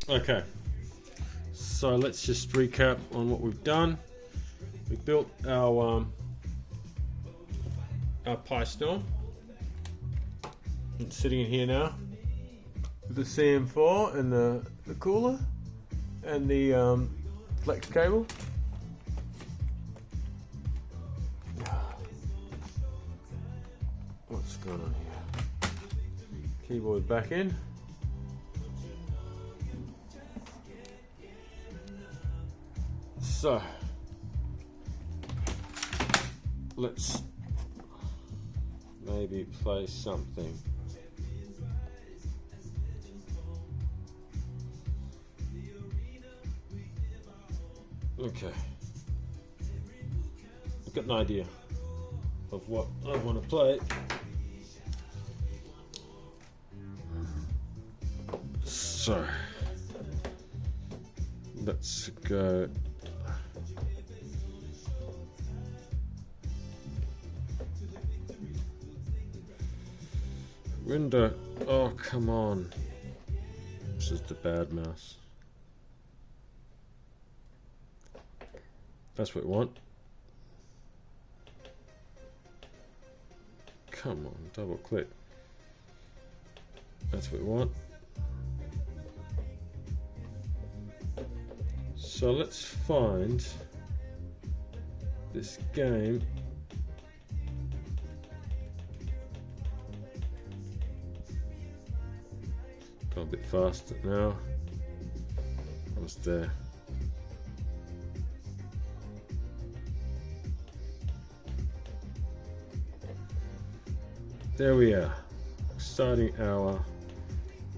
Okay, so let's just recap on what we've done. We built our iStorm. It's sitting in here now with the CM4 and the cooler and the flex cable. What's going on here? Keyboard back in. So let's maybe play something. Okay, I've got an idea of what I want to play. So let's go. Window. Oh, come on. This is the bad mouse. That's what we want. Come on, double click. That's what we want. So let's find this game. Got a bit faster now. I was there. There we are, starting our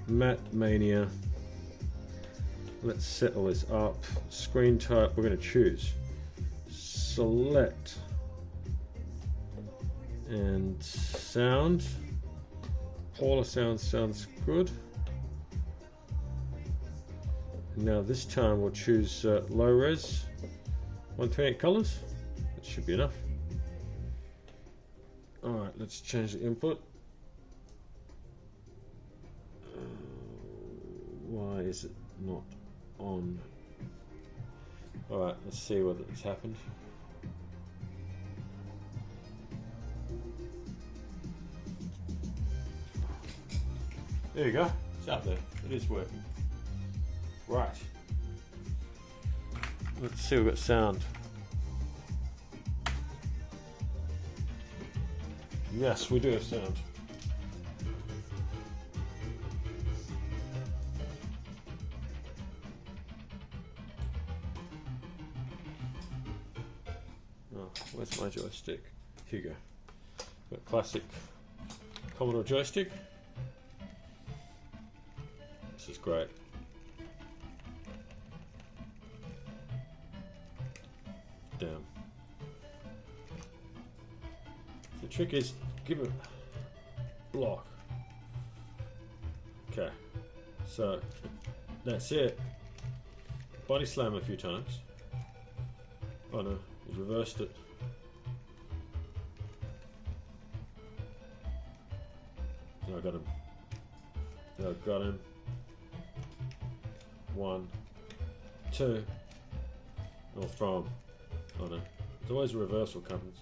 Mania. Let's set all this up. Screen type, we're going to choose select and sound. Polar sound sounds good. Now this time we'll choose low res, 128 colors. That should be enough. Alright, let's change the input. Why is it not on? Alright, let's see whether it's happened. There you go, it's out there, it is working. Right, let's see, we've got sound. Yes, we do have sound. Oh, where's my joystick? Here you go. Got classic Commodore joystick. This is great. Down. The trick is give it block. Okay, so that's it. Body slam a few times. Oh no, he's reversed it. No, I got him. No, I got him. 1, 2. I'll throw him. Oh no, there's always a reversal comes.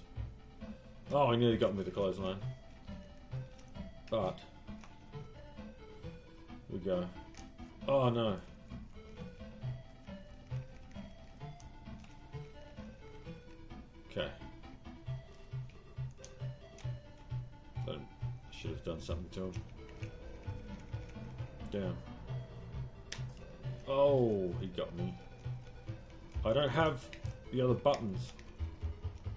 Oh, I nearly got him with the clothesline. But we go. Oh no. Okay. I should have done something to him. Down. Oh, he got me. I don't have the other buttons.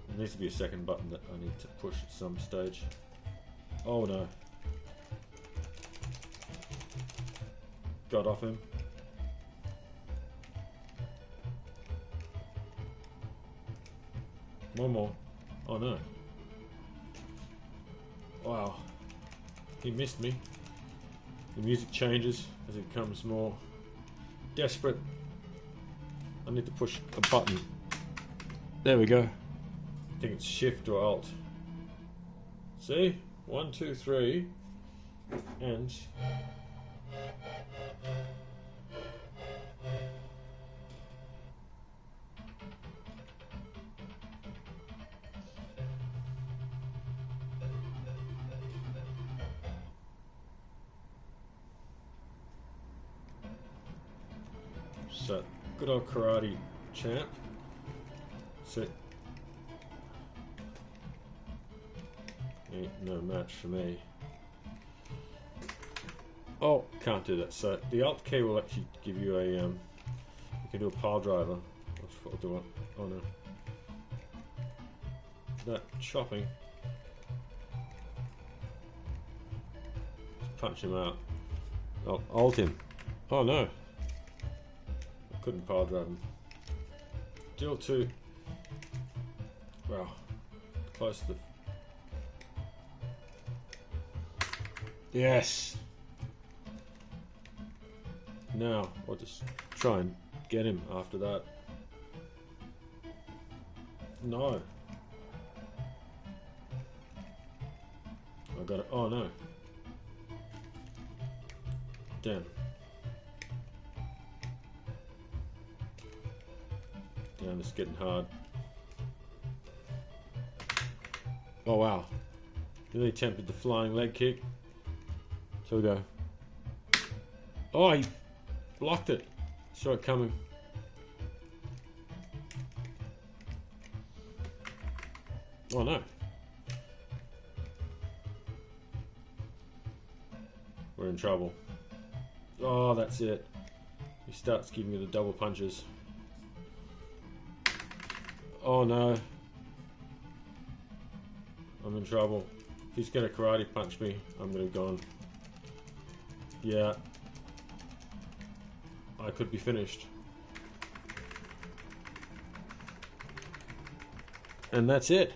There needs to be a second button that I need to push at some stage. Oh no. Got off him. One more. Oh no. Wow. He missed me. The music changes as it becomes more desperate. I need to push a button. There we go. I think it's Shift or Alt. See? 1, 2, 3. And So, good old karate champ. Sit. Ain't no match for me. Oh, can't do that. So the Alt key will actually give you a you can do a pile driver. I'll do it. Oh no. That chopping. Just punch him out. Oh, Alt him. Oh no. I couldn't pile drive him. Deal 2. Wow. Close to the... Yes! Now, I'll just try and get him after that. No. I got it. Oh no. Damn. Damn, it's getting hard. Oh wow. Nearly attempted the flying leg kick. So we go. Oh, he blocked it. Saw it coming. Oh no. We're in trouble. Oh, that's it. He starts giving me the double punches. Oh no. I'm in trouble. If he's gonna karate punch me, I'm gonna go on. Yeah. I could be finished. And that's it.